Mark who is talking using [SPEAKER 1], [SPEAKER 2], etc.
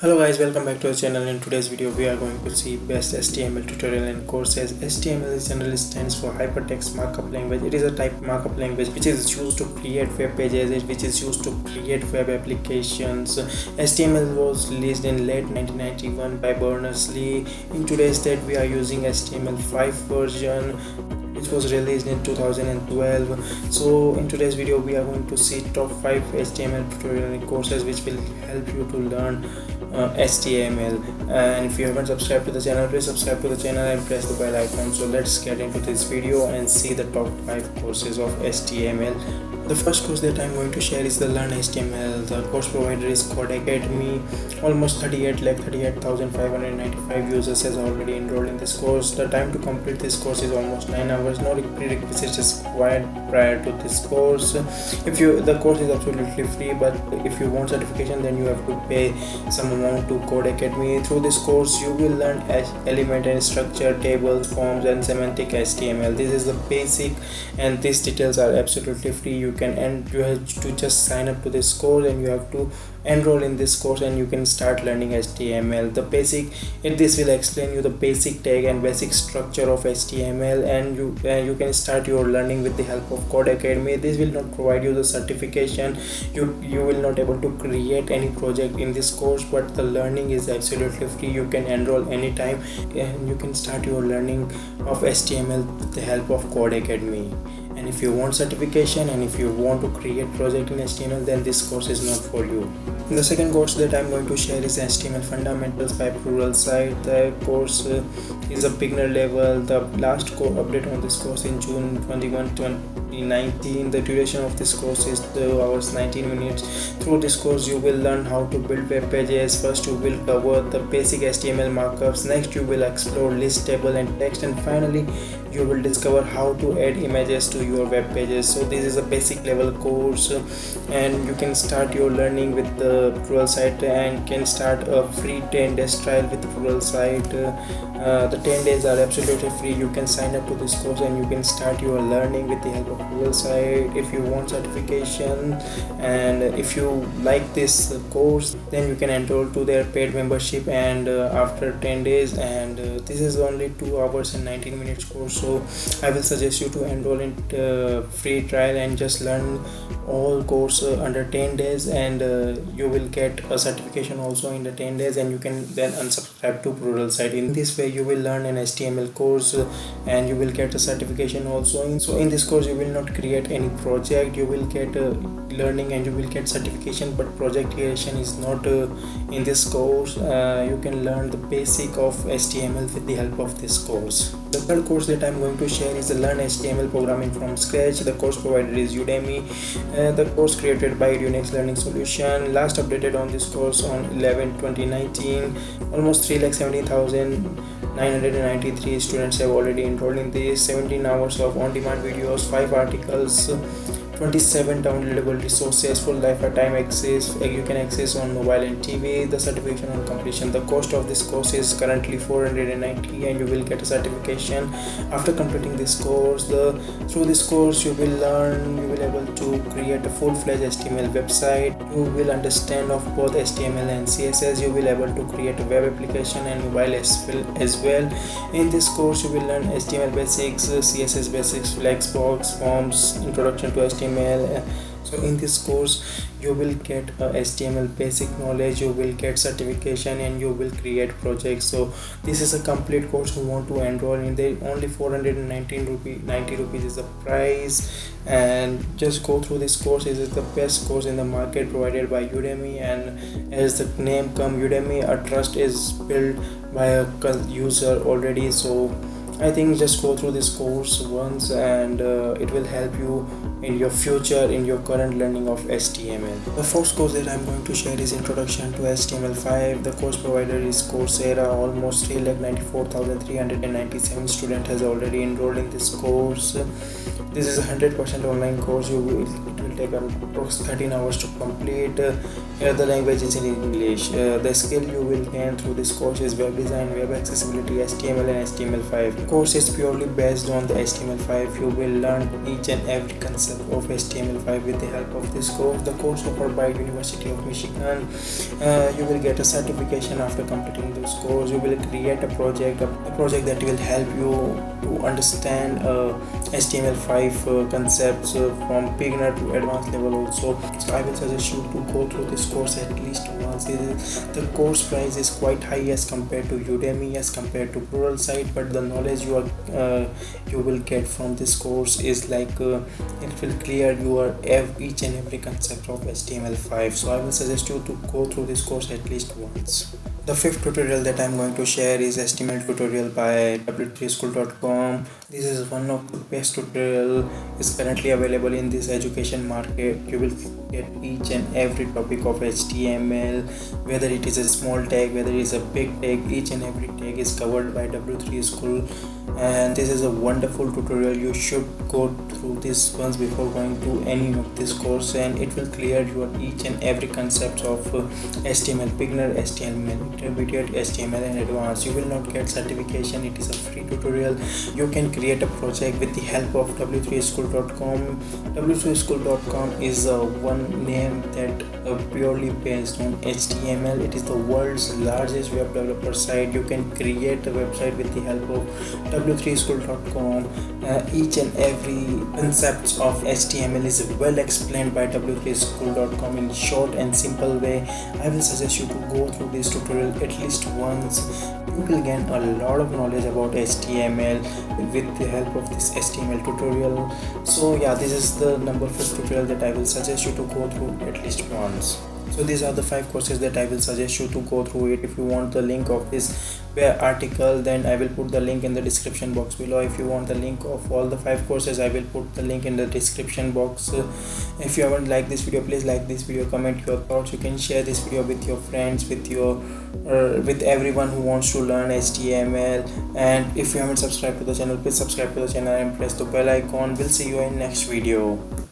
[SPEAKER 1] Hello guys, welcome back to our channel. In today's video we are going to see best HTML tutorial and courses. HTML is generally stands for hypertext markup language. It is a type markup language which is used to create web pages, which is used to create web applications. HTML was released in late 1991 by Berners-Lee. In today's date we are using HTML5 version, which was released in 2012. So in today's video we are going to see top 5 HTML tutorial and courses which will help you to learn HTML. And if you haven't subscribed to the channel, please subscribe to the channel and press the bell icon. So let's get into this video and see the top 5 courses of HTML. The first course that I'm going to share is the Learn HTML. The course provider is Codecademy. Almost 38,595 users has already enrolled in this course. The time to complete this course is almost 9 hours. No prerequisites is required prior to this course. The course is absolutely free, but if you want certification, then you have to pay some amount to Codecademy. Through this course, you will learn element and structure, tables, forms, and semantic HTML. This is the basic, and these details are absolutely free. You have to just sign up to this course and you have to enroll in this course and you can start learning HTML. This will explain you the basic tag and basic structure of HTML, and you can start your learning with the help of Codecademy. This will not provide you the certification. You will not able to create any project in this course, but the learning is absolutely free. You can enroll anytime and you can start your learning of HTML with the help of Codecademy. And if you want certification and if you want to create project in HTML, then this course is not for you. The second course that I'm going to share is HTML Fundamentals by Pluralsight. The course is a beginner level. The last update on this course in June 21, 2019. The duration of this course is 2 hours 19 minutes. Through this course you will learn how to build web pages. First you will cover the basic HTML markups. Next you will explore list, table, and text, and finally you will discover how to add images to your web pages. So this is a basic level course, and you can start your learning with the Pluralsight and can start a free 10-day trial with Pluralsight. The 10 days are absolutely free. You can sign up to this course and you can start your learning with the help of Pluralsight. If you want certification and if you like this course, then you can enroll to their paid membership, and after 10 days, and this is only 2 hours and 19 minutes course. So I will suggest you to enroll in free trial and just learn all course under 10 days, and you will get a certification also in the 10 days, and you can then unsubscribe to Pluralsight. In this way you will learn an HTML course and you will get a certification also. So in this course you will not create any project. You will get learning and you will get certification, but project creation is not in this course. You can learn the basic of HTML with the help of this course. The third course that I'm going to share is the Learn HTML Programming from Scratch. The course provider is Udemy. The course created by Unix Learning Solution. Last updated on this course on 11/2019. Almost 3,70,993 students have already enrolled in this. 17 hours of on-demand videos, 5 articles, 27 downloadable resources, full lifetime access. You can access on mobile and TV. The certification on completion. The cost of this course is currently 490, and you will get a certification after completing this course. Through this course you will able to create a full-fledged HTML website. You will understand of both HTML and CSS. You will able to create a web application and mobile as well. In this course you will learn HTML basics, CSS basics, flexbox, forms, introduction to HTML. So in this course you will get HTML basic knowledge, you will get certification, and you will create projects. So this is a complete course. You want to enroll in there, only 490 rupees is the price, and just go through this course. It is the best course in the market provided by Udemy, and as the name comes, Udemy, a trust is built by a user already. So I think just go through this course once, and it will help you in your future, in your current learning of HTML. The first course that I'm going to share is Introduction to HTML5. The course provider is Coursera. Almost 3,94,397 students has already enrolled in this course. This is a 100% online course. It will take approximately 13 hours to complete. The language is in English. The skill you will gain through this course is web design, web accessibility, HTML and HTML5. The course is purely based on the HTML5. You will learn each and every concept of HTML5 with the help of this course. The course offered by University of Michigan. You will get a certification after completing this course. You will create a project that will help you to understand HTML5 concepts from beginner to advanced level also. So I will suggest you to go through this course at least once. The course price is quite high as compared to Udemy, as compared to plural site, but the knowledge you will get from this course is like it will clear your each and every concept of HTML5. So I will suggest you to go through this course at least once. The fifth tutorial that I'm going to share is HTML tutorial by w3school.com. This is one of the best tutorial is currently available in this education market. You will get each and every topic of HTML, whether it is a small tag, whether it is a big tag, each and every tag is covered by W3 School. And this is a wonderful tutorial. You should go through this once before going to any of this course, and it will clear your each and every concept of HTML beginner, HTML intermediate, HTML and advanced. You will not get certification. It is a free tutorial. You can create a project with the help of w3school.com. w3school.com is one name that purely based on HTML. It is the world's largest web developer site. You can create a website with the help of w3school.com. Each and every concepts of HTML is well explained by w3school.com in short and simple way. I will suggest you to go through this tutorial at least once. You will gain a lot of knowledge about HTML with the help of this HTML tutorial. So yeah, this is the number 5 tutorial that I will suggest you to go through at least once. So these are the 5 courses that I will suggest you to go through it. If you want the link of this article, then I will put the link in the description box below. If you want the link of all the 5 courses, I will put the link in the description box. If you haven't liked this video, please like this video, comment your thoughts. You can share this video with your friends, with your with everyone who wants to learn HTML. And if you haven't subscribed to the channel, please subscribe to the channel and press the bell icon. We'll see you in next video.